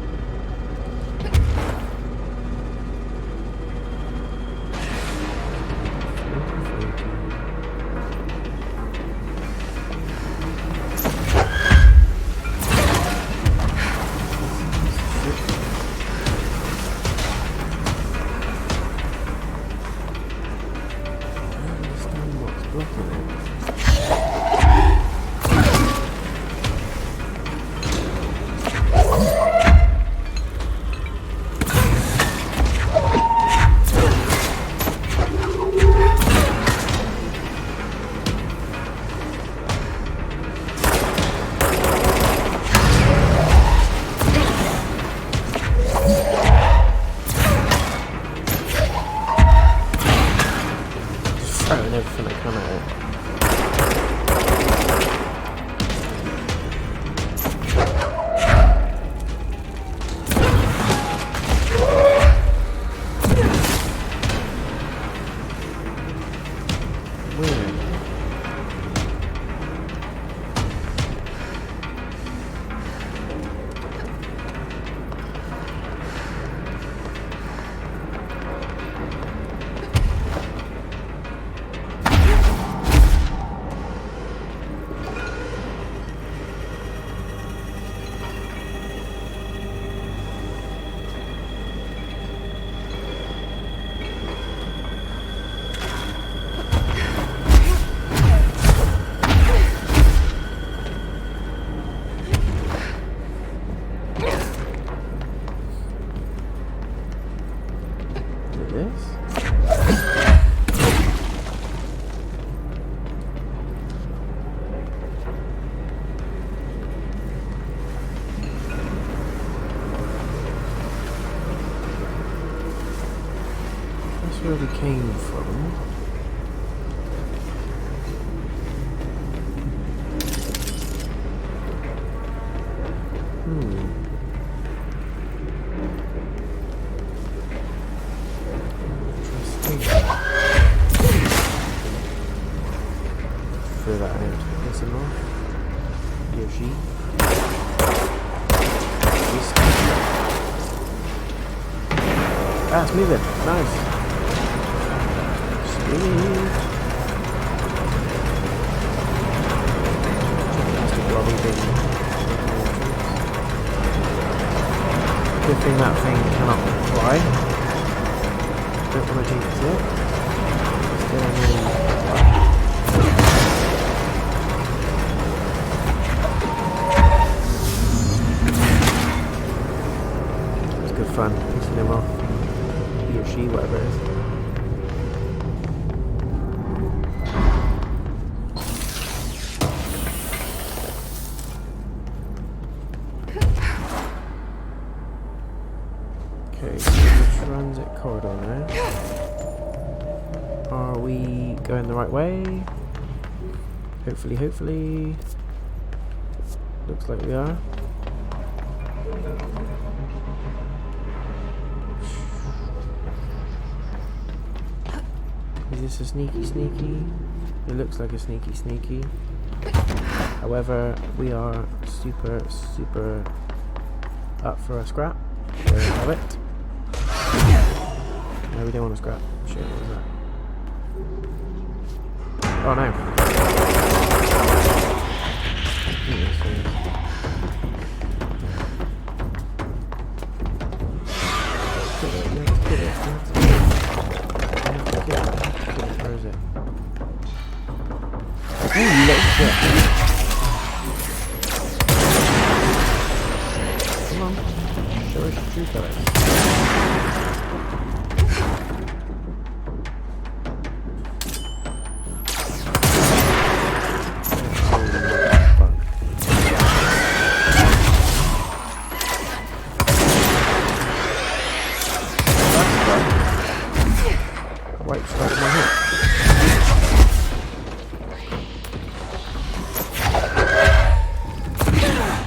where we came from. Interesting. Throw that out. Piss him off. He or she. Ah, it's moving. Nice. Sweet. Good thing that thing cannot fly. Don't want to jinx it. Still it's good fun pissing him off. He or she, whatever it is. Okay, so transit corridor now. Are we going the right way? Hopefully, hopefully. Looks like we are. Is this a sneaky sneaky? It looks like a sneaky sneaky. However, we are super up for a scrap. There we have it. No, we don't want to scrap. Shit, what was that? Oh no. Where is it? Oh, shit. Come on. Show us your true colors. White strike my hip.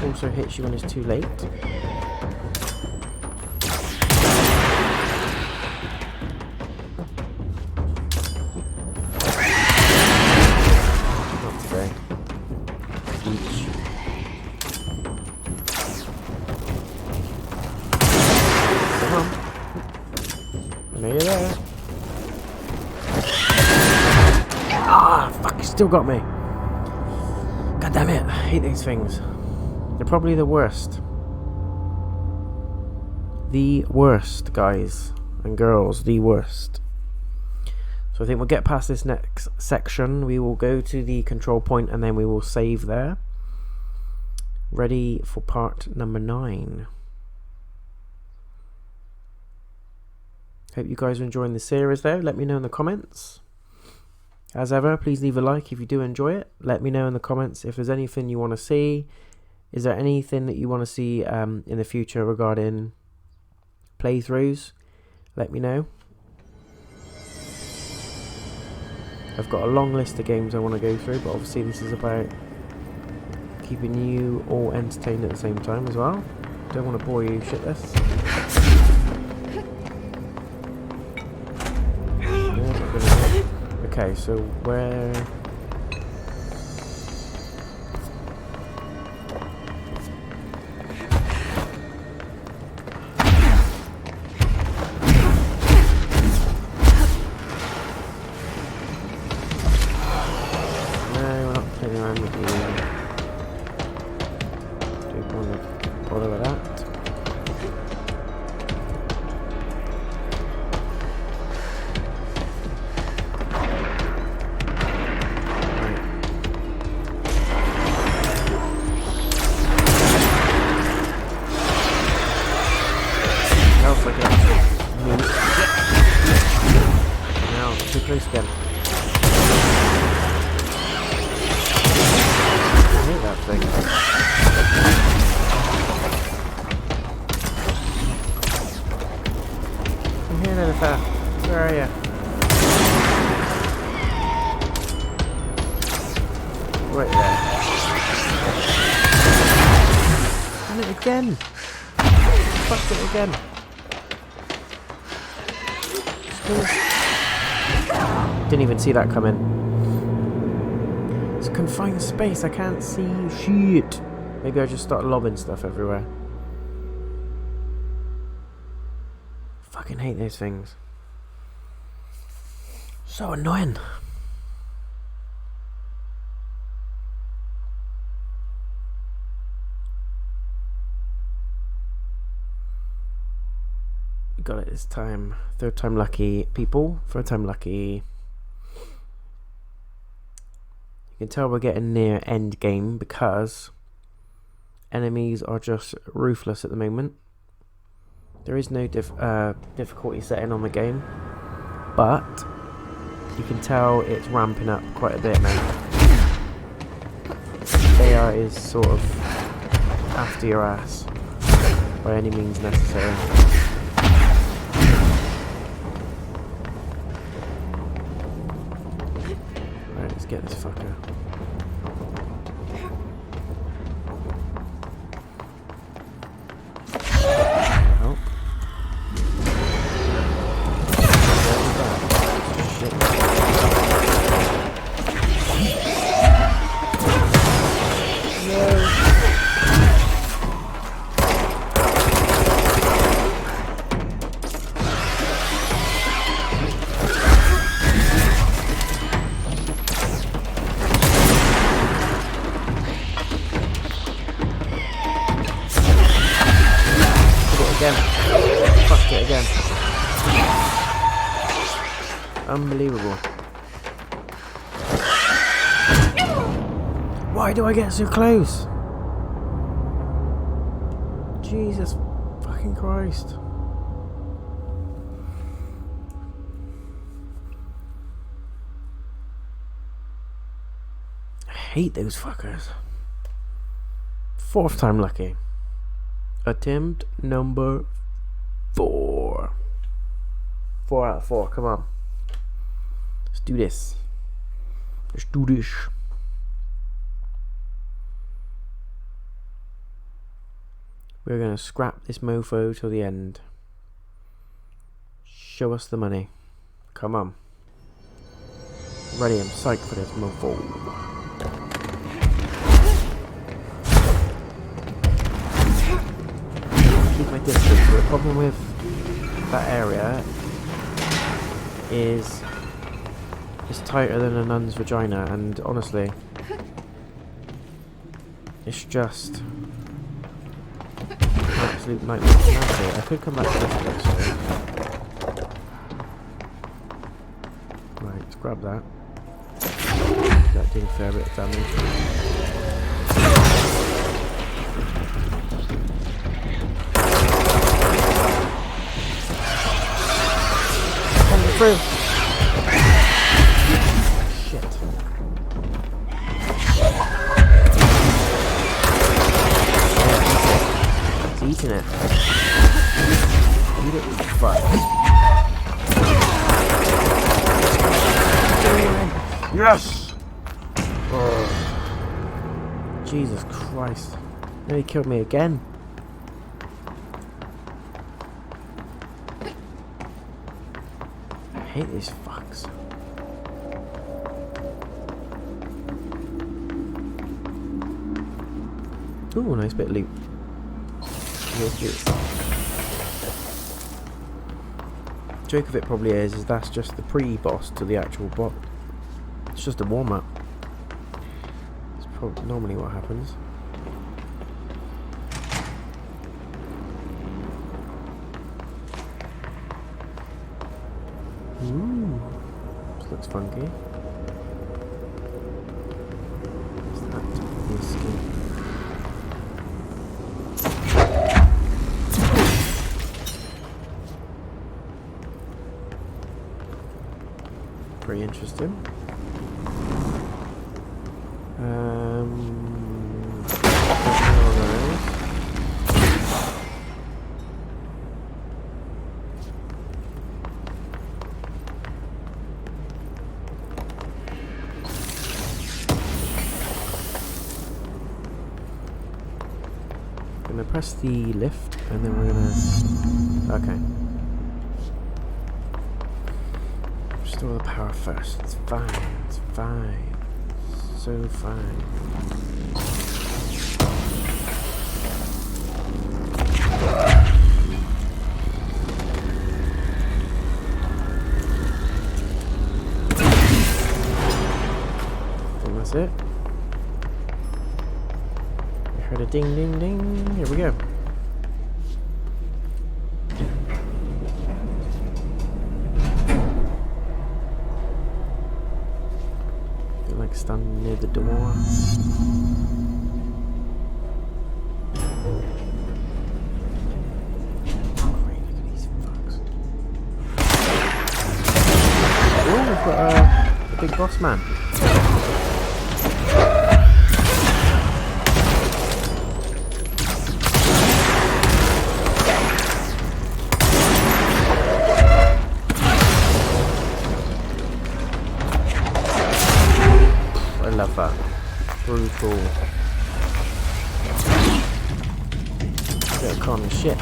Also hits you when it's too late. Not today. Each. Come on. I know you're there. Ah, fuck, you still got me. God damn it, I hate these things. They're probably the worst. The worst, guys and girls, the worst. So I think we'll get past this next section. We will go to the control point and then we will save there. Ready for part number 9. Hope you guys are enjoying the series though. Let me know in the comments. As ever, please leave a like if you do enjoy it. Let me know in the comments if there's anything you want to see. Is there anything that you want to see in the future regarding playthroughs? Let me know. I've got a long list of games I want to go through, but obviously this is about keeping you all entertained at the same time as well. Don't want to bore you shitless. Okay, so where... No, we're not playing around with the... Don't want to bother with that. Too close again. I hate that thing. I'm here, Jennifer. Where are you? Again! Fucked it again. Didn't even see that coming. It's a confined space, I can't see shit. Maybe I just start lobbing stuff everywhere. Fucking hate those things. So annoying. Got it this time. Third time lucky, people. Third time lucky. You can tell we're getting near end game because enemies are just ruthless at the moment. There is no difficulty setting on the game, but you can tell it's ramping up quite a bit now. AI is sort of after your ass by any means necessary. Right, let's get this fucker. Help. Fucked it again. Unbelievable. Why do I get so close? Jesus fucking Christ. I hate those fuckers. Fourth time lucky. Attempt number 4. 4 out of 4, come on. Let's do this. Let's do this. We're gonna scrap this mofo till the end. Show us the money. Come on. Ready, I'm psyched for this mofo. Keep my distance, but the problem with that area is it's tighter than a nun's vagina, and honestly it's just absolute nightmare. I could come back to this place, sorry. Right, let's grab that. That did a fair bit of damage. Through. Shit. It's eating it. Eat it. Fuck. Yes! Oh. Jesus Christ. Nearly killed me again. I hate these fucks. Ooh, nice bit of loot. Joke of it probably is that's just the pre-boss to the actual bot. It's just a warm-up. It's probably normally what happens. Ooh, this looks funky. What's that? Whiskey. Pretty interesting. press the lift and then we're gonna... Okay. Restore the power first. It's fine. It's fine. So fine. And that's it. We heard a ding ding ding. Here we go. Like standing near the door. Great, look at these fucks. Oh, we've got the big boss man. Love that. Brutal. Bit of con shit.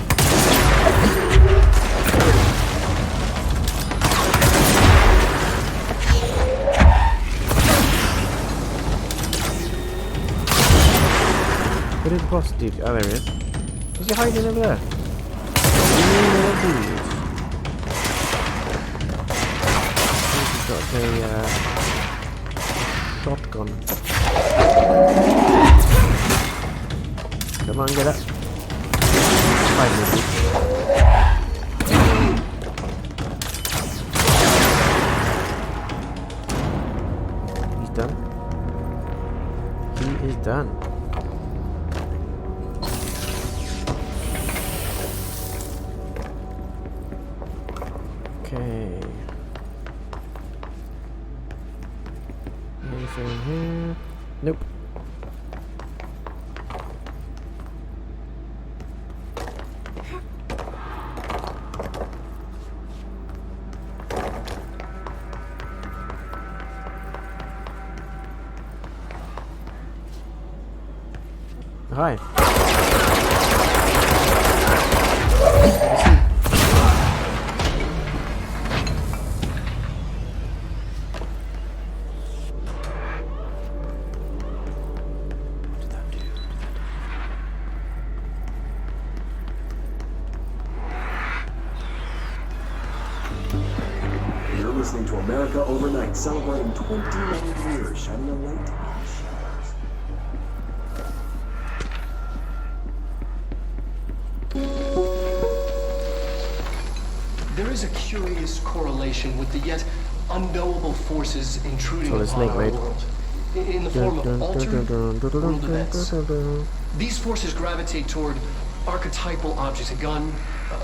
Where did the boss dude? Oh, there he is. Was he hiding over there? He's got a shotgun. Come on, get up. He's done. He is done. Okay. Anything in here? Nope. Hi. You're listening to America Overnight, celebrating 29 years, shining a light in the shadows. There is a curious correlation with the yet unknowable forces intruding upon our world, in the form of altered world events. These forces gravitate toward archetypal objects, a gun,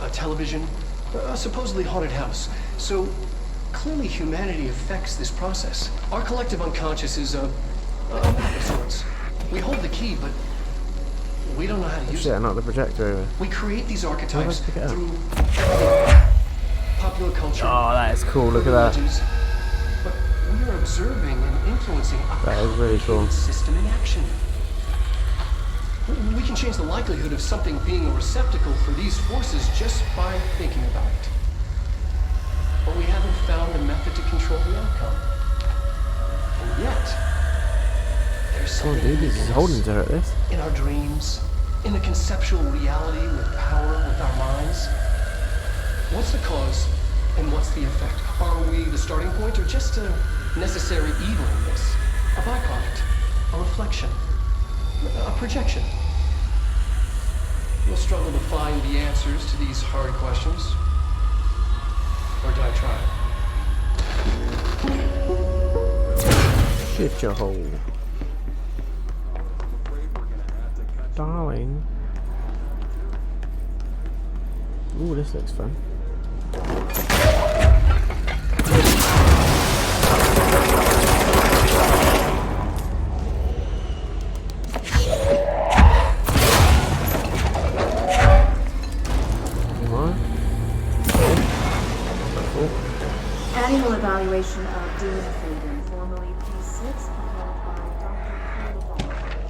a television, a supposedly haunted house. So clearly humanity affects this process. Our collective unconscious is a map of sorts. We hold the key, but we don't know how to use it. Not the projector over. We create these archetypes through popular culture. Oh, that is cool. Look at that. Legends, but we are observing and influencing a That is really cool. system in action. We can change the likelihood of something being a receptacle for these forces just by thinking about it. But we haven't found a method to control the outcome. And yet, there's something He's holding to hurt this. in our dreams, in the conceptual reality with power with our minds. What's the cause and what's the effect? Are we the starting point or just a necessary evil in this? A byproduct, a reflection, a projection? We'll struggle to find the answers to these hard questions. Or do I try? Shift your hole. Darling. Ooh, this looks fun. Annual evaluation of demon freedom, formerly P6, performed by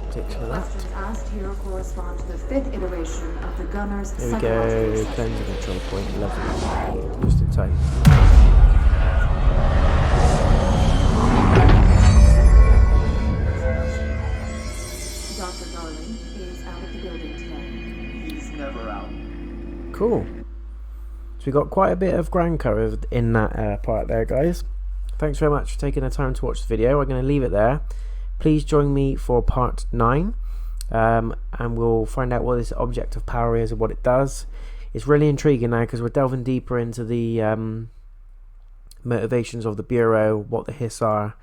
Dr. optics for that. Questions asked here correspond to the 5th iteration of the gunner's There we psychological go, assessment. cleansing control point, lovely. Just in time. Dr. Darling is out of the building today. He's never out. Cool. So we got quite a bit of ground covered in that part there, guys. Thanks very much for taking the time to watch the video. I'm going to leave it there. Please join me for part 9, and we'll find out what this object of power is and what it does. It's really intriguing now because we're delving deeper into the motivations of the Bureau, what the Hiss are.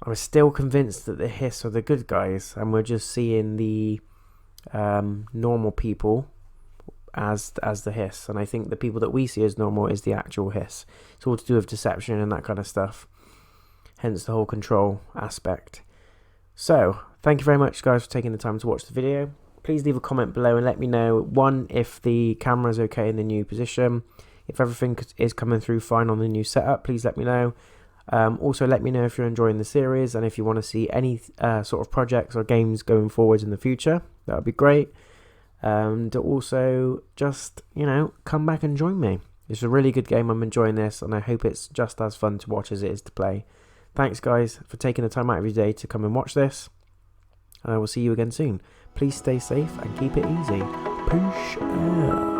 I'm still convinced that the Hiss are the good guys, and we're just seeing the normal people as the Hiss, and I think the people that we see as normal is the actual Hiss. It's all to do with deception and that kind of stuff, hence the whole control aspect. So thank you very much, guys, for taking the time to watch the video. Please leave a comment below and let me know, one, if the camera is okay in the new position, if everything is coming through fine on the new setup. Please let me know. Also let me know if you're enjoying the series and if you want to see any sort of projects or games going forward in the future. That would be great. And also just, you know, come back and join me. It's a really good game. I'm enjoying this, and I hope it's just as fun to watch as it is to play. Thanks, guys, for taking the time out of your day to come and watch this, and I will see you again soon. Please stay safe and keep it easy. Peace out.